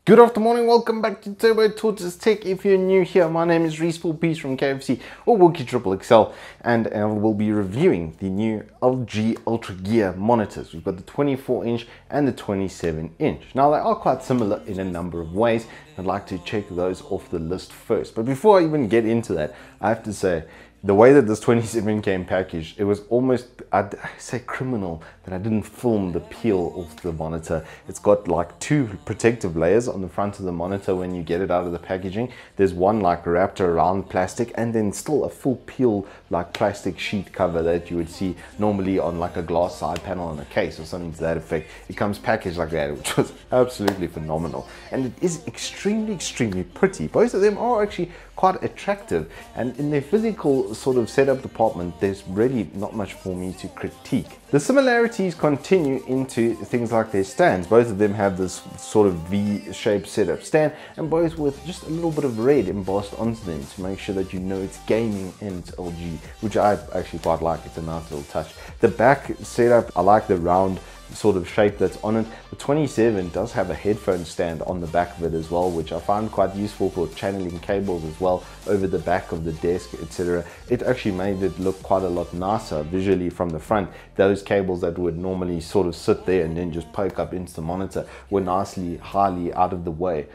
Good afternoon, welcome back to Turbo Tortoise Tech. If you're new here, my name is Reese Peace from KFC or Wookie XXL, and we'll be reviewing the new LG Ultragear monitors. We've got the 24-inch and the 27-inch. Now they are quite similar in a number of ways. I'd like to check those off the list first. But before I even get into that, I have to say, the way that this 27 came packaged, it was almost, I'd say, criminal that I didn't film the peel of the monitor. It's got like two protective layers on the front of the monitor when you get it out of the packaging. There's one like wrapped around plastic, and then still a full peel like plastic sheet cover that you would see normally on like a glass side panel on a case or something to that effect. It comes packaged like that, which was absolutely phenomenal. And it is extremely pretty. Both of them are actually quite attractive, and in their physical sort of setup department, there's really not much for me to critique. The similarities continue into things like their stands. Both of them have this sort of V-shaped setup stand, and both with just a little bit of red embossed onto them to make sure that you know it's gaming and it's LG, which I actually quite like. It's a nice little touch. The back setup, I like the round sort of shape that's on it. The 27 does have a headphone stand on the back of it as well, which I found quite useful for channeling cables as well over the back of the desk, etc. It actually made it look quite a lot nicer visually from the front. Those cables that would normally sort of sit there and then just poke up into the monitor were highly out of the way.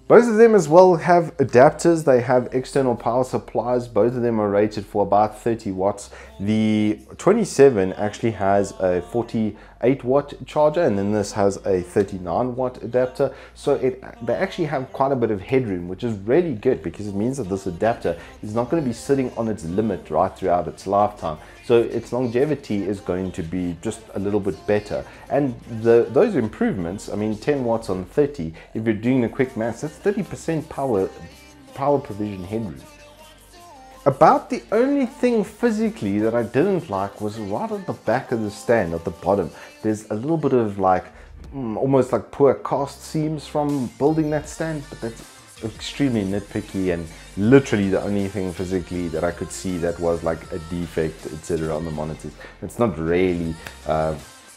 Both of them as well have adapters. They have external power supplies. Both of them are rated for about 30 watts. The 27 actually has a 48 watt charger, and then this has a 39 watt adapter. So they actually have quite a bit of headroom, which is really good because it means that this adapter is not going to be sitting on its limit right throughout its lifetime. So its longevity is going to be just a little bit better. And those improvements, I mean 10 watts on 30, if you're doing the quick maths, that's 30% power provision headroom. About the only thing physically that I didn't like was right at the back of the stand at the bottom. There's a little bit of like almost like poor cast seams from building that stand, but that's extremely nitpicky and literally the only thing physically that I could see that was like a defect, etc. on the monitors. It's not really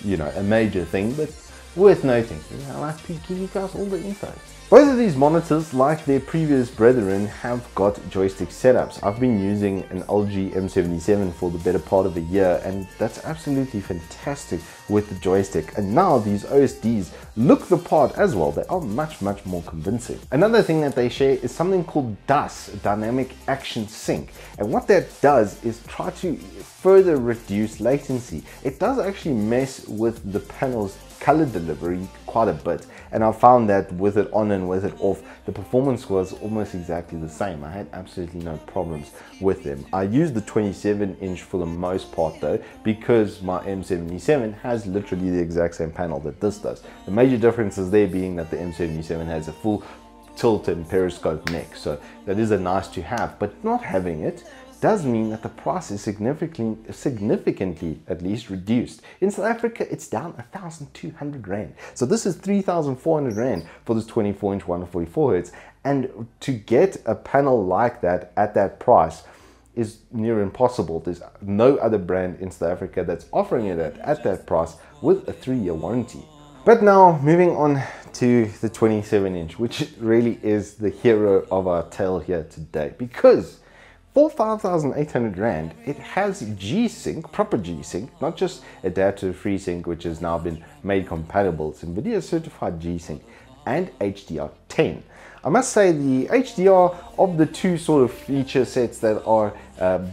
you know, a major thing, but worth noting. I like to give you guys all the info. Both of these monitors, like their previous brethren, have got joystick setups. I've been using an LG M77 for the better part of a year, and that's absolutely fantastic with the joystick. And now these OSDs look the part as well. They are much more convincing. Another thing that they share is something called DAS, Dynamic Action Sync. And what that does is try to further reduce latency. It does actually mess with the panel's color delivery quite a bit, and I found that with it on and with it off, the performance was almost exactly the same. I had absolutely no problems with them. I used the 27-inch for the most part though, because my M77 has literally the exact same panel that this does. The major differences there being that the M77 has a full tilt and periscope neck, so that is a nice to have, but not having it does mean that the price is significantly at least reduced. In South Africa, it's down 1,200 Rand. So this is 3,400 Rand for this 24-inch 144 Hz. And to get a panel like that at that price is near impossible. There's no other brand in South Africa that's offering it at that price with a 3-year warranty. But now moving on to the 27-inch, which really is the hero of our tale here today, because for 5,800 Rand, it has G-Sync, proper G-Sync, not just adaptive FreeSync, which has now been made compatible. It's NVIDIA certified G-Sync and HDR10. I must say the HDR of the two sort of feature sets that are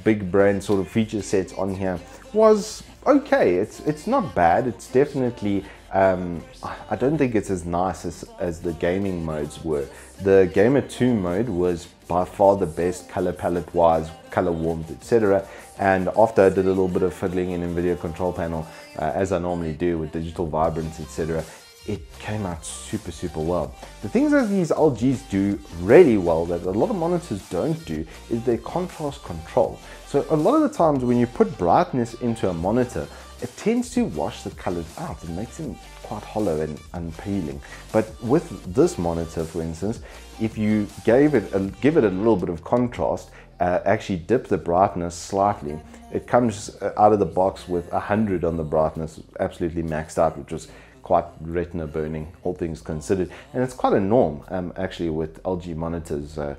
big brand sort of feature sets on here was okay. It's not bad. It's definitely I don't think it's as nice as the gaming modes were. The Gamer 2 mode was by far the best color palette wise, color warmth, etc. And after I did a little bit of fiddling in NVIDIA control panel, as I normally do with digital vibrance, etc., it came out super well. The things that these LGs do really well that a lot of monitors don't do is their contrast control. So a lot of the times when you put brightness into a monitor, it tends to wash the colors out and makes them quite hollow and unappealing. But with this monitor, for instance, if you give it a little bit of contrast, actually dip the brightness slightly, it comes out of the box with 100 on the brightness, absolutely maxed out, which was quite retina burning, all things considered, and it's quite a norm actually with LG monitors. I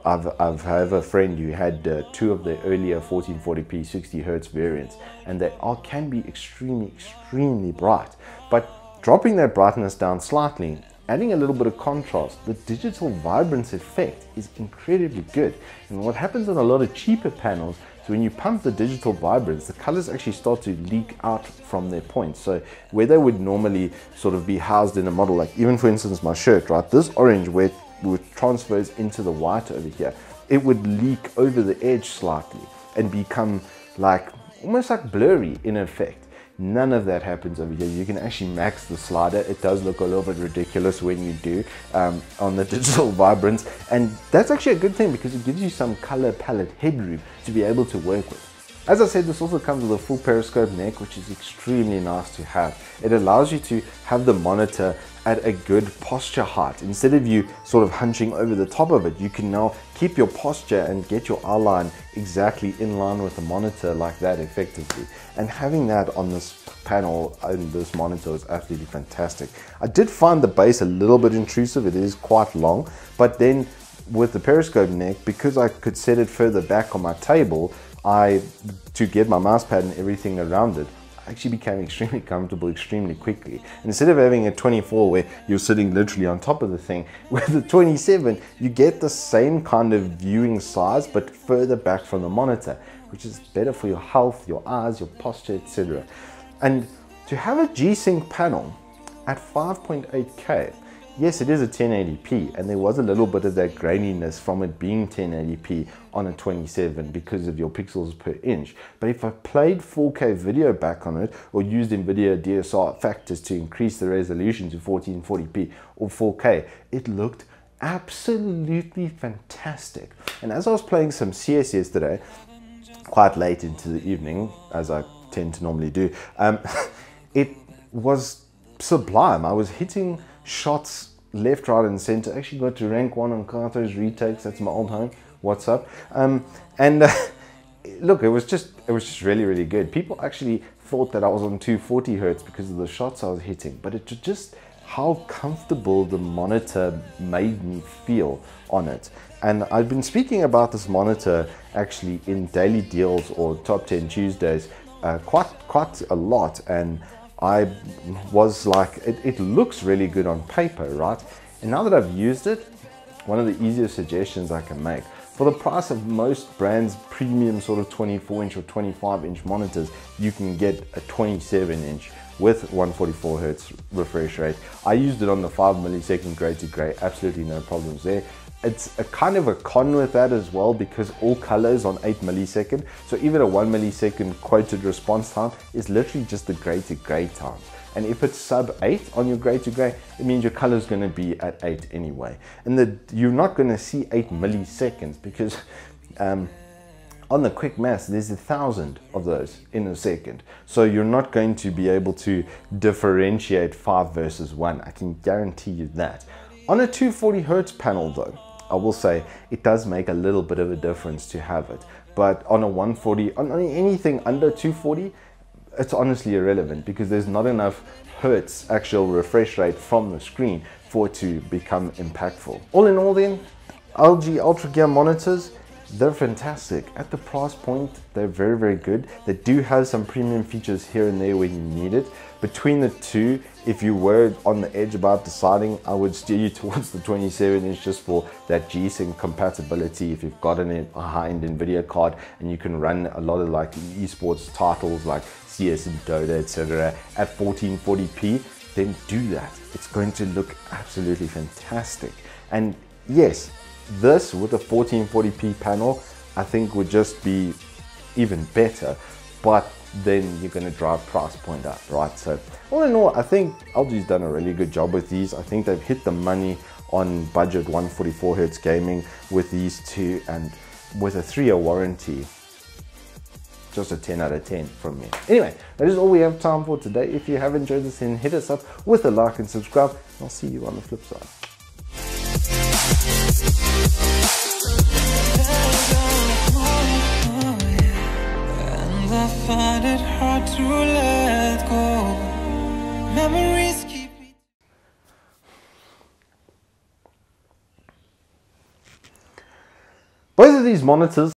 have a friend who had two of the earlier 1440p 60 Hz variants, and they can be extremely bright, but dropping that brightness down slightly, adding a little bit of contrast, the digital vibrance effect is incredibly good. And what happens on a lot of cheaper panels is when you pump the digital vibrance, the colors actually start to leak out from their points. So where they would normally sort of be housed in a model, like even for instance my shirt, right, this orange where it transfers into the white over here, it would leak over the edge slightly and become like almost like blurry in effect. None of that happens over here. You can actually max the slider. It does look a little bit ridiculous when you do on the digital vibrance, and that's actually a good thing because it gives you some color palette headroom to be able to work with. As I said, this also comes with a full periscope neck, which is extremely nice to have. It allows you to have the monitor at a good posture height. Instead of you sort of hunching over the top of it, you can now keep your posture and get your eye line exactly in line with the monitor like that effectively. And having that on this panel and this monitor is absolutely fantastic. I did find the base a little bit intrusive. It is quite long, but then with the periscope neck, because I could set it further back on my table, to get my mouse pad and everything around it, I actually became extremely comfortable extremely quickly. And instead of having a 24 where you're sitting literally on top of the thing, with the 27 you get the same kind of viewing size but further back from the monitor, which is better for your health, your eyes, your posture, etc. And to have a G-Sync panel at 5.8K, yes, it is a 1080p, and there was a little bit of that graininess from it being 1080p on a 27 because of your pixels per inch. But if I played 4K video back on it, or used NVIDIA DSR factors to increase the resolution to 1440p or 4K, it looked absolutely fantastic. And as I was playing some CS yesterday, quite late into the evening, as I tend to normally do, it was sublime. I was hitting shots left, right and center. Actually got to rank 1 on Kato's retakes. That's my old home. What's up? Look, it was just really good. People actually thought that I was on 240 Hz because of the shots I was hitting, but it just how comfortable the monitor made me feel on it. And I've been speaking about this monitor actually in daily deals or top 10 Tuesdays quite a lot, and I was like, it looks really good on paper, right? And now that I've used it, one of the easiest suggestions I can make, for the price of most brands' premium sort of 24-inch or 25-inch monitors, you can get a 27-inch with 144 Hz refresh rate. I used it on the 5 millisecond gray to gray, absolutely no problems there. It's a kind of a con with that as well, because all colors on 8 millisecond, so even a 1 millisecond quoted response time is literally just the gray to gray times. And if it's sub 8 on your gray to gray, it means your color is going to be at 8 anyway. And you're not going to see 8 milliseconds because on the quick maths, there's 1,000 of those in a second. So you're not going to be able to differentiate 5 versus 1. I can guarantee you that. On a 240 Hz panel though, I will say it does make a little bit of a difference to have it. But on a 140, on anything under 240, it's honestly irrelevant because there's not enough Hertz actual refresh rate from the screen for it to become impactful. All in all then, LG Ultragear monitors, they're fantastic. At the price point, they're very good. They do have some premium features here and there when you need it. Between the two, if you were on the edge about deciding, I would steer you towards the 27-inch just for that G-Sync compatibility. If you've got a high-end NVIDIA card and you can run a lot of like esports titles like CS and Dota, etc. at 1440p, then do that. It's going to look absolutely fantastic. And yes, this with a 1440p panel, I think would just be even better, but then you're going to drive price point up, right? So all in all, I think LG's done a really good job with these. I think they've hit the money on budget 144 Hz gaming with these two, and with a 3-year warranty, just a 10 out of 10 from me. Anyway, that is all we have time for today. If you have enjoyed this, then hit us up with a like and subscribe. I'll see you on the flip side. And I find it hard to let go. Memories keep me. Both of these monitors